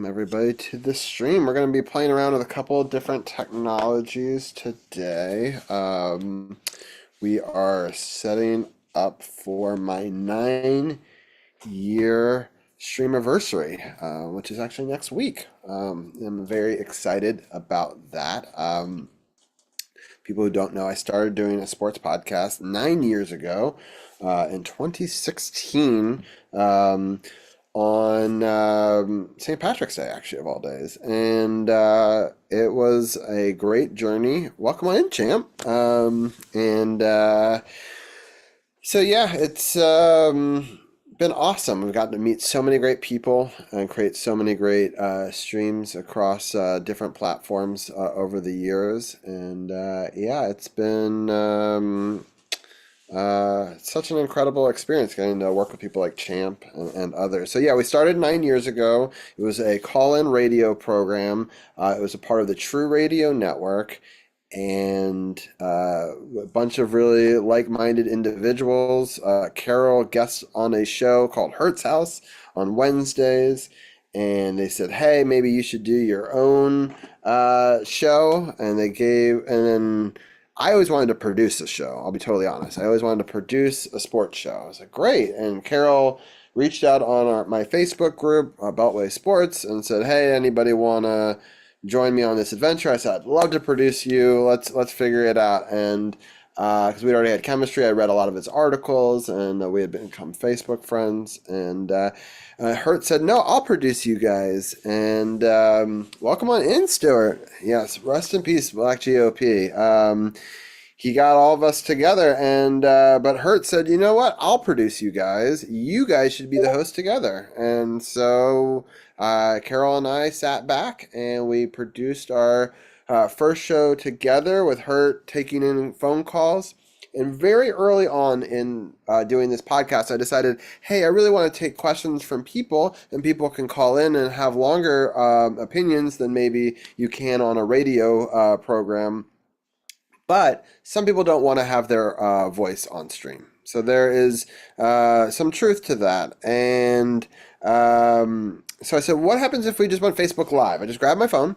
everybody to the stream. We're going to be playing around with a couple of different technologies today. We are setting up for my 9-year Streamaversary, which is actually next week. I'm very excited about that. People who don't know, I started doing a sports podcast 9 years ago in 2016. On St. Patrick's Day, actually, of all days. And it was a great journey. Welcome on in, champ. So, yeah, it's been awesome. We've gotten to meet so many great people and create so many great streams across different platforms over the years. And yeah, it's been such an incredible experience getting to work with people like Champ and others. So yeah, we started 9 years ago. It was a call-in radio program. It was a part of the True Radio Network, and a bunch of really like-minded individuals. Carol guests on a show called Hertz House on Wednesdays, and they said, "Hey, maybe you should do your own show." And then I always wanted to produce a show. I'll be totally honest. I always wanted to produce a sports show. I was like, great. And Carol reached out on my Facebook group, Beltway Sports, and said, hey, anybody want to join me on this adventure? I said, I'd love to produce you. Let's figure it out. And because we'd already had chemistry, I read a lot of his articles, and we had become Facebook friends. And Hurt said, no, I'll produce you guys. And welcome on in, Stuart. Yes, rest in peace, Black GOP. He got all of us together, and but Hurt said, you know what? I'll produce you guys. You guys should be the host together. And so Carol and I sat back, and we produced our first show together with Hurt taking in phone calls. And very early on in doing this podcast, I decided, hey, I really want to take questions from people, and people can call in and have longer opinions than maybe you can on a radio program. But some people don't want to have their voice on stream. So there is some truth to that. And so I said, what happens if we just went Facebook Live? I just grabbed my phone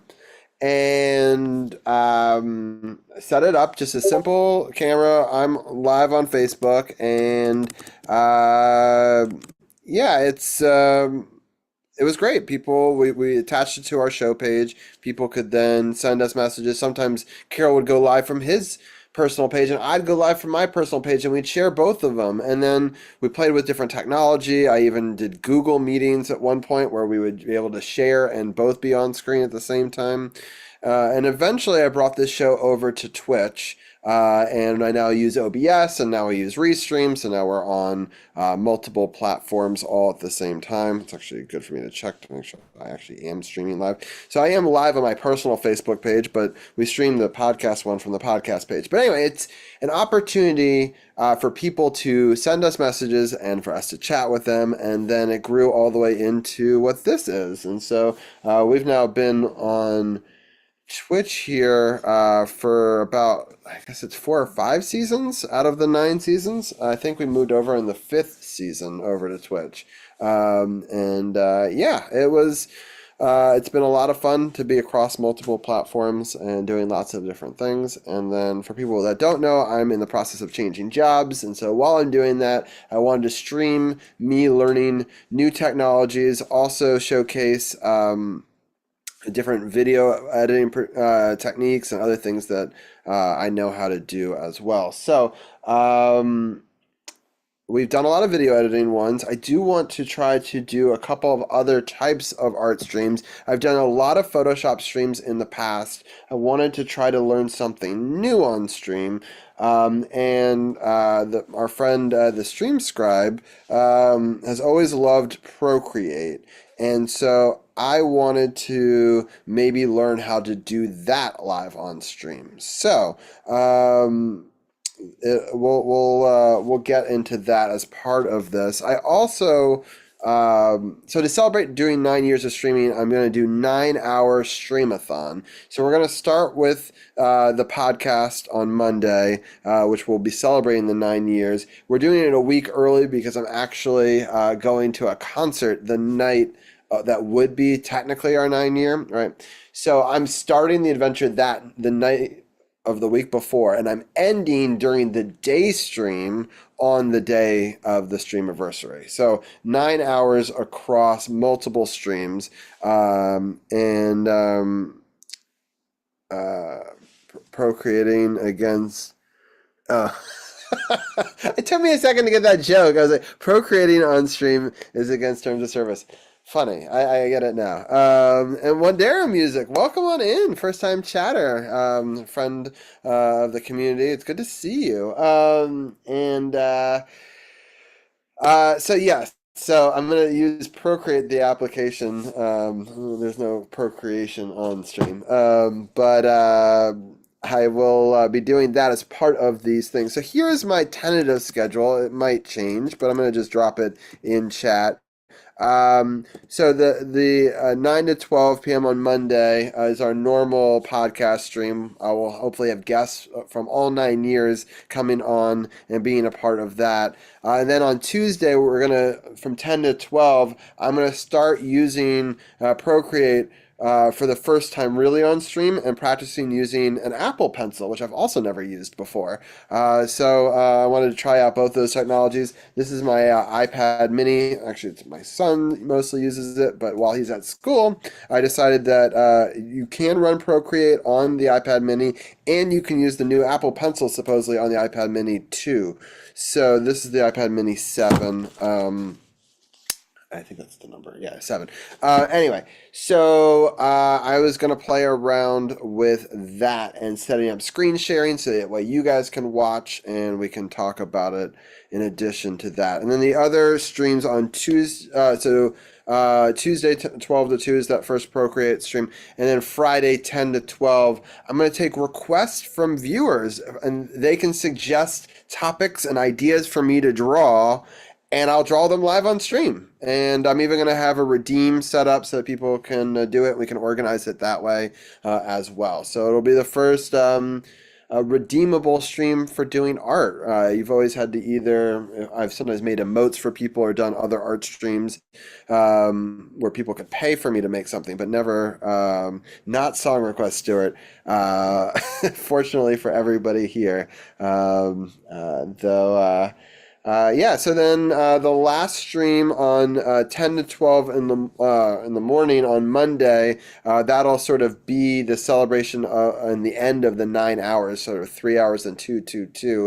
and set it up, just a simple camera. I'm live on Facebook, and yeah, it was great. We attached it to our show page. People could then send us messages. Sometimes Carol would go live from his personal page, and I'd go live from my personal page, and we'd share both of them. And then we played with different technology. I even did Google Meetings at one point where we would be able to share and both be on screen at the same time. And eventually I brought this show over to Twitch. And I now use OBS, and now we use Restream, so now we're on multiple platforms all at the same time. It's actually good for me to check to make sure I actually am streaming live. So I am live on my personal Facebook page, but we stream the podcast one from the podcast page. But anyway, it's an opportunity for people to send us messages and for us to chat with them, and then it grew all the way into what this is. And so we've now been on Twitch here for about, I guess it's 4 or 5 seasons out of the 9 seasons. I think we moved over in the 5th season over to Twitch. Yeah, it's been a lot of fun to be across multiple platforms and doing lots of different things. And then for people that don't know, I'm in the process of changing jobs. And so while I'm doing that, I wanted to stream me learning new technologies, also showcase different video editing techniques and other things that I know how to do as well. So we've done a lot of video editing ones. I do want to try to do a couple of other types of art streams. I've done a lot of Photoshop streams in the past. I wanted to try to learn something new on stream. Our friend, the Stream Scribe, has always loved Procreate. And so I wanted to maybe learn how to do that live on stream. So we'll get into that as part of this. I also so to celebrate doing 9 years of streaming, I'm going to do 9-hour streamathon. So we're going to start with the podcast on Monday, which will be celebrating the 9 years. We're doing it a week early because I'm actually going to a concert the night that would be technically our 9 year, right? So I'm starting the adventure the night of the week before, and I'm ending during the day stream on the day of the Streamaversary. So 9 hours across multiple streams, and procreating against. Uh, it took me a second to get that joke. I was like, procreating on stream is against terms of service. Funny. I get it now. And Wandera Music, welcome on in. First time chatter, friend of the community. It's good to see you. So yes. So I'm going to use Procreate, the application. There's no procreation on stream. But I will be doing that as part of these things. So here's my tentative schedule. It might change, but I'm going to just drop it in chat. So the 9 to 12 p.m. on Monday is our normal podcast stream. I will hopefully have guests from all 9 years coming on and being a part of that. And then on Tuesday, from 10 to 12, I'm gonna start using Procreate for the first time really on stream and practicing using an Apple Pencil, which I've also never used before. So I wanted to try out both those technologies. This is my iPad mini. Actually, it's my son mostly uses it, but while he's at school, I decided that you can run Procreate on the iPad mini, and you can use the new Apple Pencil supposedly on the iPad mini too. So this is the iPad mini 7. I think that's the number. Yeah, 7. Anyway, so I was going to play around with that and setting up screen sharing so that way you guys can watch and we can talk about it in addition to that. And then the other streams on Tuesday, Tuesday 12 to 2 is that first Procreate stream. And then Friday 10 to 12, I'm going to take requests from viewers and they can suggest topics and ideas for me to draw, and I'll draw them live on stream. And I'm even going to have a redeem set up so that people can do it. We can organize it that way as well. So it'll be the first redeemable stream for doing art. You've always had to I've sometimes made emotes for people or done other art streams where people could pay for me to make something, but never, not song request, Stuart. Fortunately for everybody here, though. So then the last stream on 10 to 12 in the morning on Monday, that'll sort of be the celebration and the end of the 9 hours, sort of 3 hours and 2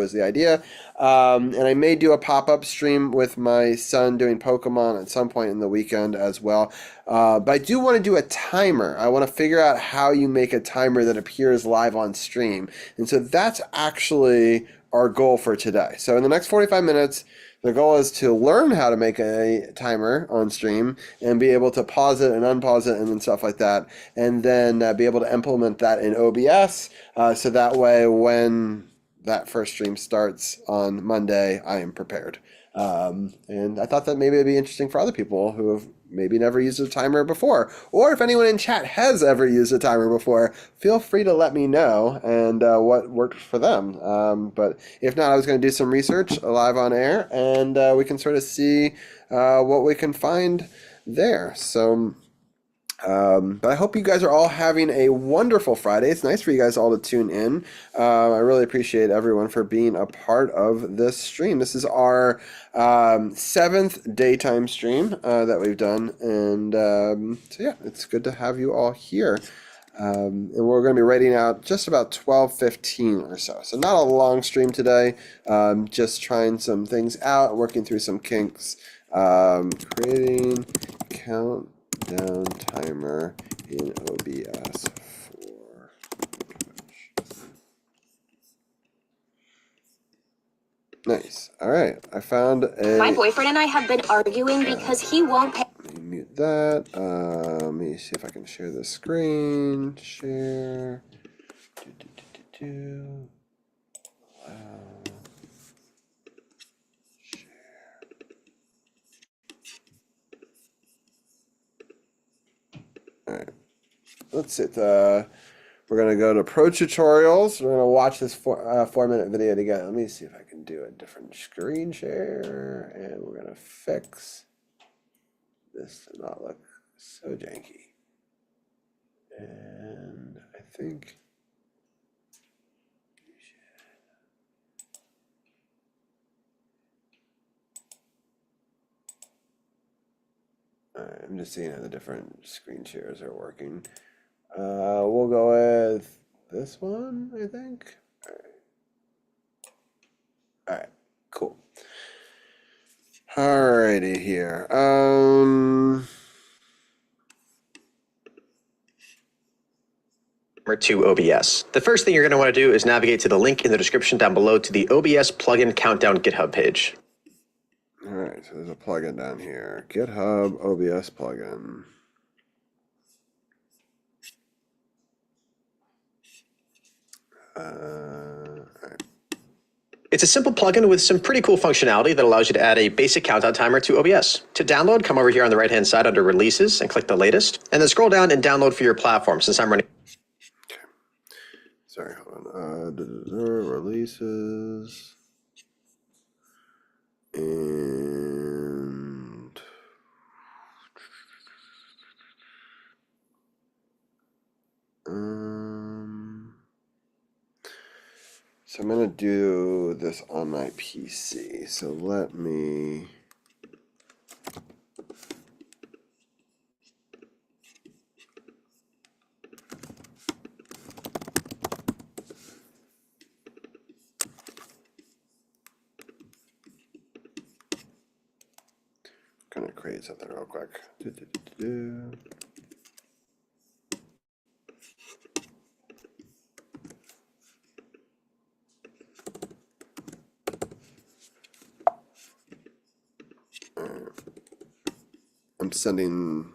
is the idea. And I may do a pop-up stream with my son doing Pokemon at some point in the weekend as well. But I do want to do a timer. I want to figure out how you make a timer that appears live on stream. And so that's actually our goal for today. So in the next 45 minutes, the goal is to learn how to make a timer on stream and be able to pause it and unpause it and then stuff like that. And then be able to implement that in OBS. So that way, when that first stream starts on Monday, I am prepared. And I thought that maybe it'd be interesting for other people who have maybe never used a timer before. Or if anyone in chat has ever used a timer before, feel free to let me know and what worked for them. But if not, I was going to do some research live on air, and we can sort of see what we can find there. So but I hope you guys are all having a wonderful Friday. It's nice for you guys all to tune in. I really appreciate everyone for being a part of this stream. This is our 7th daytime stream that we've done. And so yeah, it's good to have you all here. And we're going to be writing out just about 12:15 or so. So not a long stream today. Just trying some things out, working through some kinks, creating countdown timer in OBS for Twitch. Nice. All right. I found My boyfriend and I have been arguing because he won't pay. Let me mute that. Let me see if I can share the screen. Share. All right. Let's see. We're going to go to Pro Tutorials. We're going to watch this 4-minute video together. Let me see if I can do a different screen share. And we're going to fix this to not look So janky. And I think I'm just seeing how the different screen shares are working. We'll go with this one, I think. All right, cool. Alrighty here. To OBS. The first thing you're going to want to do is navigate to the link in the description down below to the OBS plugin countdown GitHub page. All right, so there's a plugin down here. GitHub OBS plugin. All right. It's a simple plugin with some pretty cool functionality that allows you to add a basic countdown timer to OBS. To download, come over here on the right-hand side under Releases and click the latest, and then scroll down and download for your platform since I'm running. Okay. Sorry, hold on. Releases. And so I'm gonna do this on my PC. So let me gonna create something real quick. I'm sending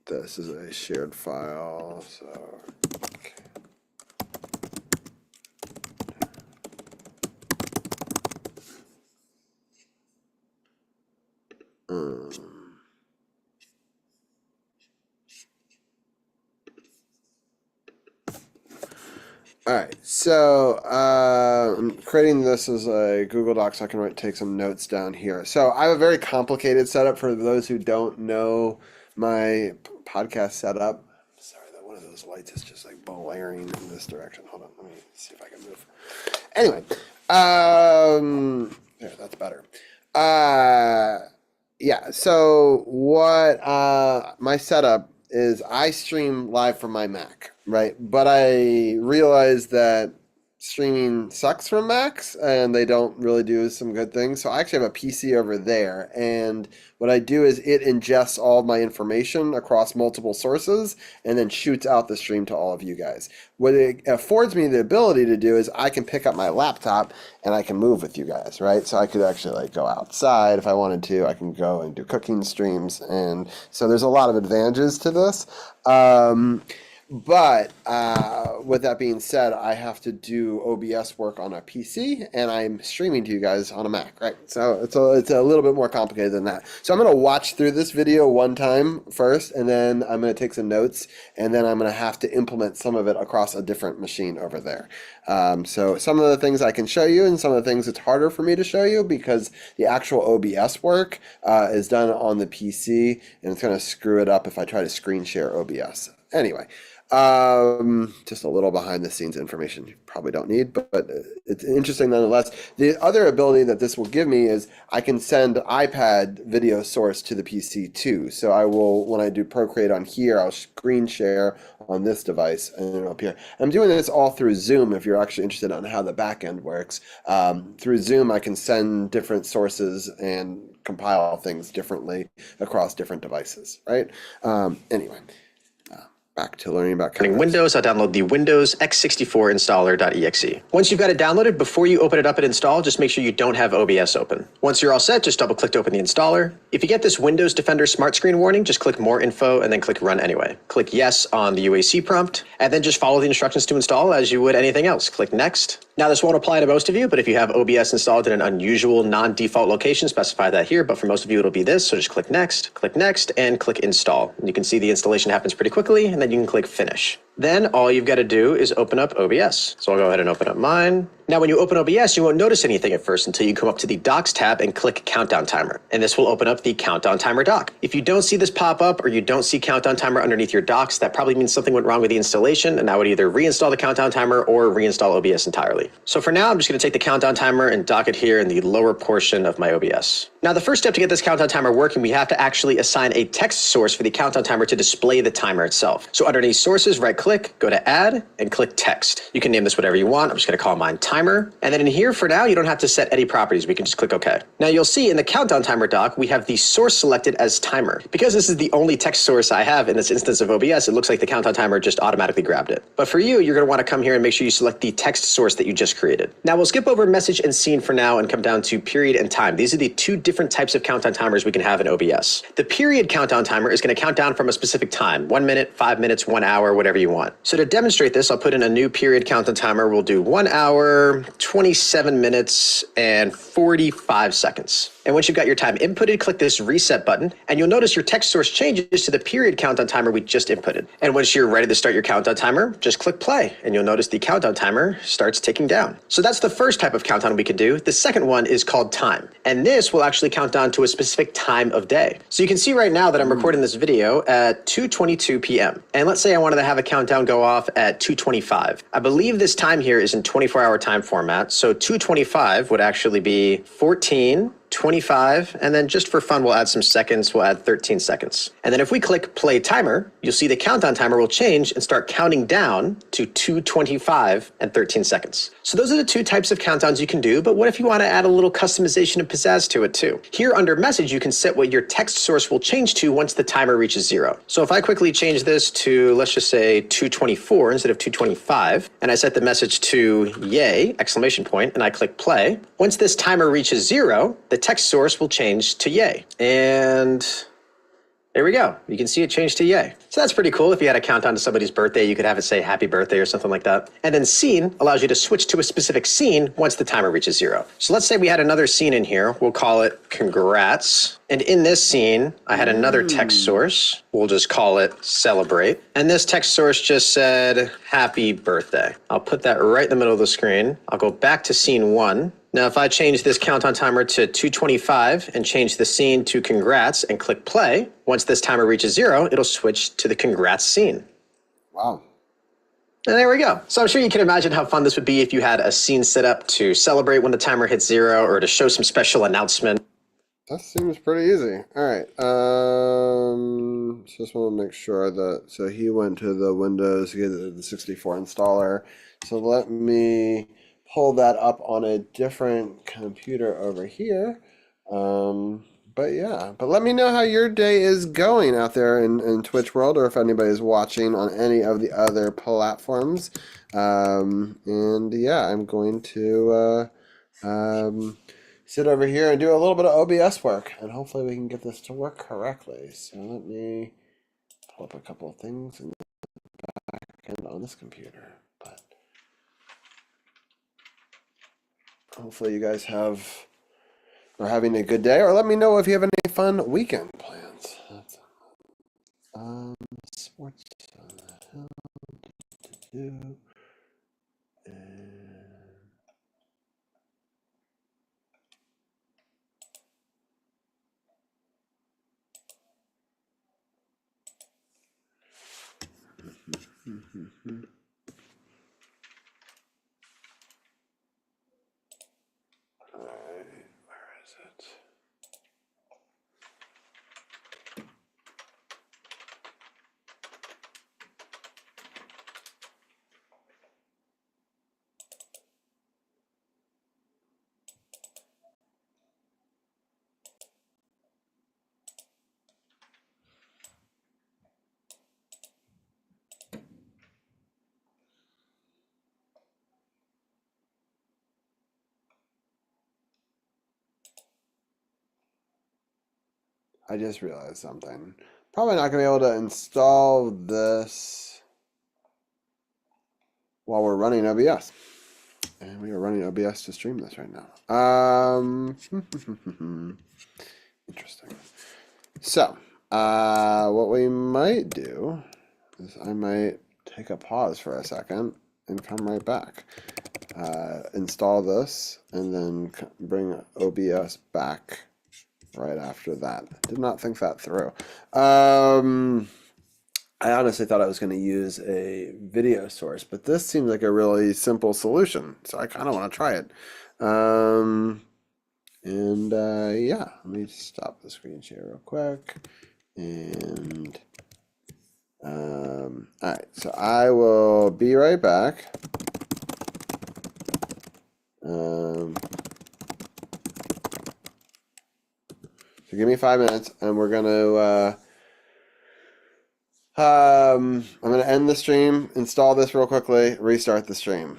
this as a shared file, so okay. All right, so I'm creating this as a Google Doc so I can take some notes down here. So I have a very complicated setup for those who don't know my podcast setup. Sorry that one of those lights is just like blaring in this direction. Hold on, let me see if I can move. Anyway, there, that's better. Yeah, so what my setup is, I stream live from my Mac, right? But I realized that streaming sucks from Macs and they don't really do some good things. So I actually have a PC over there, and what I do is it ingests all of my information across multiple sources and then shoots out the stream to all of you guys. What it affords me the ability to do is I can pick up my laptop and I can move with you guys, right? So I could actually like go outside if I wanted to. I can go and do cooking streams, and so there's a lot of advantages to this. But with that being said, I have to do OBS work on a PC, and I'm streaming to you guys on a Mac, right? So it's a little bit more complicated than that. So I'm going to watch through this video one time first, and then I'm going to take some notes, and then I'm going to have to implement some of it across a different machine over there. So some of the things I can show you, and some of the things it's harder for me to show you because the actual OBS work is done on the PC, and it's going to screw it up if I try to screen share OBS. Anyway. Just a little behind the scenes information you probably don't need, but it's interesting nonetheless. The other ability that this will give me is I can send iPad video source to the PC too. So I will, when I do Procreate on here, I'll screen share on this device and then up here. I'm doing this all through Zoom if you're actually interested on how the back end works. Through Zoom, I can send different sources and compile things differently across different devices, right? Anyway. Back to learning about Windows, I'll download the Windows x64 installer.exe. Once you've got it downloaded, before you open it up and install, just make sure you don't have OBS open. Once you're all set, just double click to open the installer. If you get this Windows Defender Smart Screen warning, just click More Info and then click Run Anyway. Click Yes on the UAC prompt, and then just follow the instructions to install as you would anything else. Click Next. Now this won't apply to most of you, but if you have OBS installed in an unusual non-default location, specify that here, but for most of you it'll be this, so just click Next, and click Install. And you can see the installation happens pretty quickly, and then you can click Finish. Then all you've got to do is open up OBS. So I'll go ahead and open up mine. Now, when you open OBS, you won't notice anything at first until you come up to the Docs tab and click Countdown Timer. And this will open up the Countdown Timer doc. If you don't see this pop up or you don't see Countdown Timer underneath your docs, that probably means something went wrong with the installation, and I would either reinstall the Countdown Timer or reinstall OBS entirely. So for now, I'm just going to take the Countdown Timer and dock it here in the lower portion of my OBS. Now, the first step to get this Countdown Timer working, we have to actually assign a text source for the Countdown Timer to display the timer itself. So underneath Sources, right-click, go to Add, and click Text. You can name this whatever you want. I'm just going to call mine Timer. And then in here, for now, you don't have to set any properties. We can just click OK. Now, you'll see in the Countdown Timer doc, we have the source selected as Timer. Because this is the only text source I have in this instance of OBS, it looks like the Countdown Timer just automatically grabbed it. But for you, you're going to want to come here and make sure you select the text source that you just created. Now, we'll skip over Message and Scene for now and come down to Period and Time. These are the two different types of countdown timers we can have in OBS. The period countdown timer is going to count down from a specific time, 1 minute, 5 minutes, 1 hour, whatever you want. So to demonstrate this, I'll put in a new period countdown timer. We'll do 1 hour, 27 minutes, and 45 seconds. And once you've got your time inputted, click this reset button, and you'll notice your text source changes to the period countdown timer we just inputted. And once you're ready to start your countdown timer, just click play, and you'll notice the countdown timer starts ticking down. So that's the first type of countdown we can do. The second one is called time, and this will actually count down to a specific time of day. So you can see right now that I'm recording this video at 2:22 p.m. And let's say I wanted to have a countdown go off at 2:25. I believe this time here is in 24-hour time format, so 2:25 would actually be 14, 25, and then just for fun, we'll add some seconds. We'll add 13 seconds. And then if we click play timer, you'll see the countdown timer will change and start counting down to 2:25 and 13 seconds. So those are the two types of countdowns you can do, but what if you want to add a little customization and pizzazz to it too? Here under message, you can set what your text source will change to once the timer reaches 0. So if I quickly change this to, let's just say 2:24 instead of 2:25, and I set the message to yay, exclamation point, and I click play, once this timer reaches 0, the text source will change to yay. And there we go. You can see it change to yay. So that's pretty cool. If you had a countdown to somebody's birthday, you could have it say happy birthday or something like that. And then scene allows you to switch to a specific scene once the timer reaches 0. So let's say we had another scene in here. We'll call it congrats. And in this scene, I had another text source. We'll just call it celebrate. And this text source just said happy birthday. I'll put that right in the middle of the screen. I'll go back to scene 1. Now, if I change this countdown timer to 2:25 and change the scene to congrats and click play, once this timer reaches 0, it'll switch to the congrats scene. Wow. And there we go. So I'm sure you can imagine how fun this would be if you had a scene set up to celebrate when the timer hits 0 or to show some special announcement. That seems pretty easy. All right. Just want to make sure that, so he went to the Windows, he did the 64 installer. So let me pull that up on a different computer over here. But yeah, but let me know how your day is going out there in Twitch world, or if anybody's watching on any of the other platforms. And yeah, I'm going to sit over here and do a little bit of OBS work, and hopefully we can get this to work correctly. So let me pull up a couple of things in the back end on this computer. But hopefully you guys are having a good day, or let me know if you have any fun weekend plans. That's, sports on the hill to do. And all right, where is it? I just realized something. Probably not going to be able to install this while we're running OBS. And we are running OBS to stream this right now. Interesting. So, what we might do is I might take a pause for a second and come right back. install this, and then bring OBS back right after that. Did not think that through. I honestly thought I was going to use a video source, but this seems like a really simple solution, so I kind of want to try it. Yeah, let me stop the screen share real quick. And all right, so I will be right back. So give me 5 minutes, and we're gonna I'm gonna end the stream, install this real quickly, restart the stream.